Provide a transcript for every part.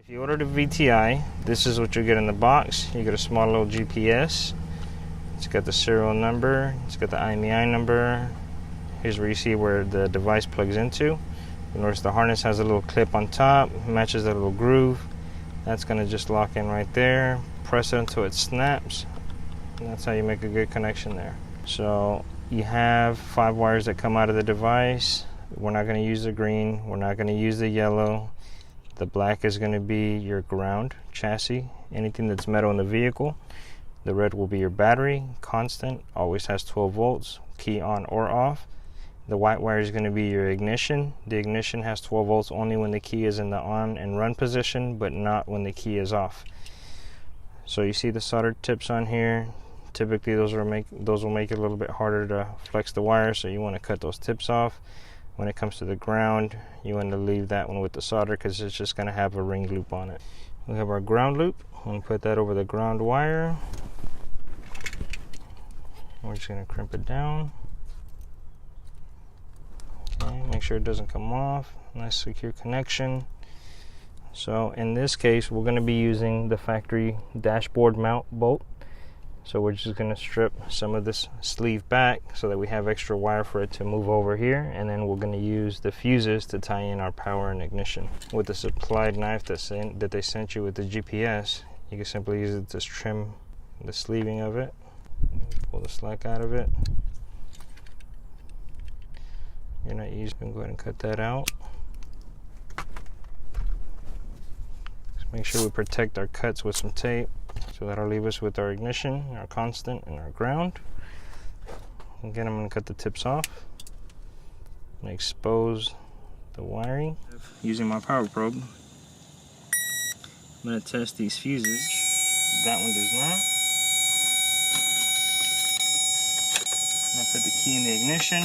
If you order the VTI, this is what you get in the box. You get a small little GPS. It's got the serial number. It's got the IMEI number. Here's where you see where the device plugs into. You notice the harness has a little clip on top, matches that little groove. That's going to just lock in right there. Press it until it snaps. And that's how you make a good connection there. So you have 5 wires that come out of the device. We're not going to use the green. We're not going to use the yellow. The black is going to be your ground chassis, anything that's metal in the vehicle. The red will be your battery, constant, always has 12 volts, key on or off. The white wire is going to be your ignition. The ignition has 12 volts only when the key is in the on and run position, but not when the key is off. So you see the soldered tips on here. Typically those will make it a little bit harder to flex the wire, so you want to cut those tips off. When it comes to the ground, you want to leave that one with the solder because it's just going to have a ring loop on it. We have our ground loop. I'm going to put that over the ground wire. We're just going to crimp it down. Okay, make sure it doesn't come off. Nice secure connection. So in this case, we're going to be using the factory dashboard mount bolt. So we're just going to strip some of this sleeve back so that we have extra wire for it to move over here, and then we're going to use the fuses to tie in our power and ignition. With the supplied knife that they sent you with the GPS, you can simply use it to trim the sleeving of it, pull the slack out of it. You're not using, go ahead and cut that out. Just make sure we protect our cuts with some tape. So that'll leave us with our ignition, our constant, and our ground. Again, I'm going to cut the tips off and expose the wiring. Using my power probe, I'm going to test these fuses. That one does not. I'm going to put the key in the ignition.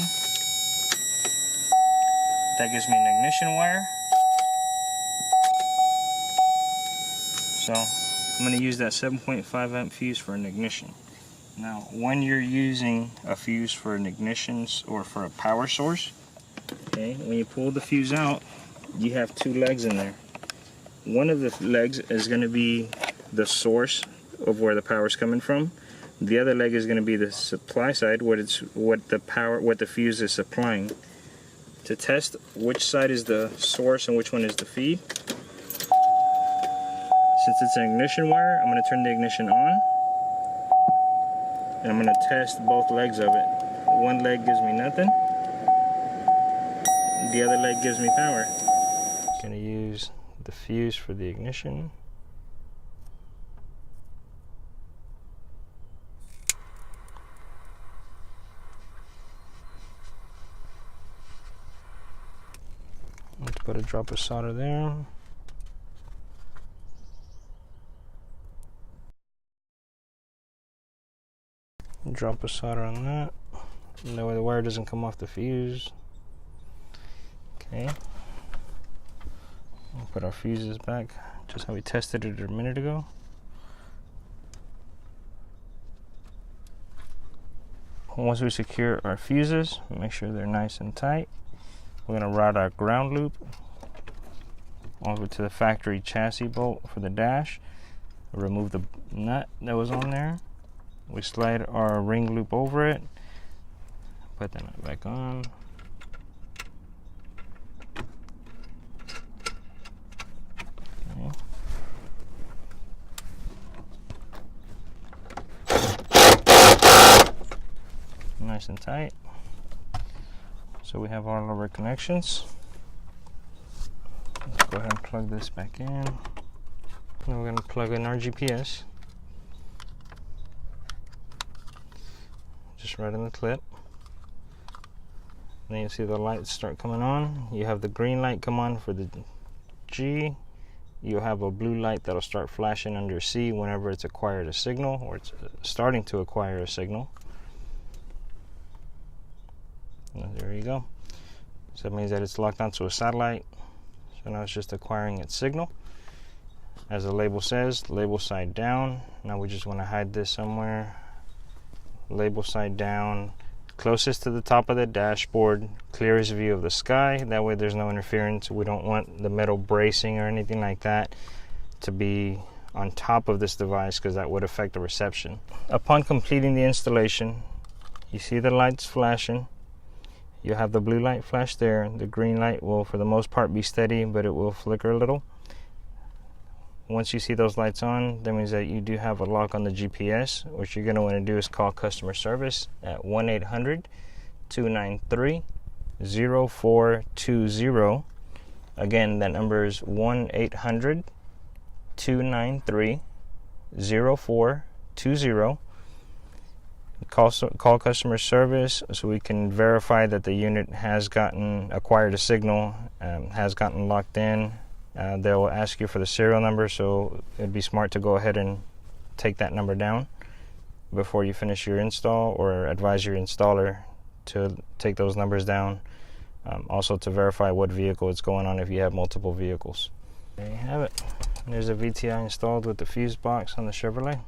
That gives me an ignition wire. So I'm going to use that 7.5 amp fuse for an ignition. Now, when you're using a fuse for an ignition or for a power source, okay, when you pull the fuse out, you have 2 legs in there. One of the legs is going to be the source of where the power is coming from. The other leg is going to be the supply side, what the fuse is supplying. To test which side is the source and which one is the feed, since it's an ignition wire, I'm going to turn the ignition on, and I'm going to test both legs of it. One leg gives me nothing, the other leg gives me power. I'm going to use the fuse for the ignition. Let's put a drop of solder there. Drop of solder on that. That way the wire doesn't come off the fuse. Okay. We'll put our fuses back just how we tested it a minute ago. Once we secure our fuses, make sure they're nice and tight. We're going to route our ground loop over to the factory chassis bolt for the dash. Remove the nut that was on there. We slide our ring loop over it, put the nut back on. Okay. Nice and tight. So we have all of our connections. Let's go ahead and plug this back in. Now we're going to plug in our GPS. Just right in the clip. Then you see the lights start coming on. You have the green light come on for the G. You'll have a blue light that'll start flashing under C whenever it's acquired a signal, or it's starting to acquire a signal. And there you go. So that means that it's locked onto a satellite. So now it's just acquiring its signal. As the label says, label side down. Now we just want to hide this somewhere. Label side down, closest to the top of the dashboard, clearest view of the sky. That way there's no interference. We don't want the metal bracing or anything like that. to be on top of this device because that would affect the reception. Upon completing the installation, you see the lights flashing. You have the blue light flash there. The green light will for the most part be steady, but it will flicker a little. Once you see those lights on, that means that you do have a lock on the GPS. What you're going to want to do is call customer service at 1-800-293-0420. Again, that number is 1-800-293-0420. Call customer service so we can verify that the unit has acquired a signal, has gotten locked in. They'll ask you for the serial number, so it'd be smart to go ahead and take that number down before you finish your install, or advise your installer to take those numbers down. Also to verify what vehicle it's going on if you have multiple vehicles. There you have it. There's a VTI installed with the fuse box on the Chevrolet.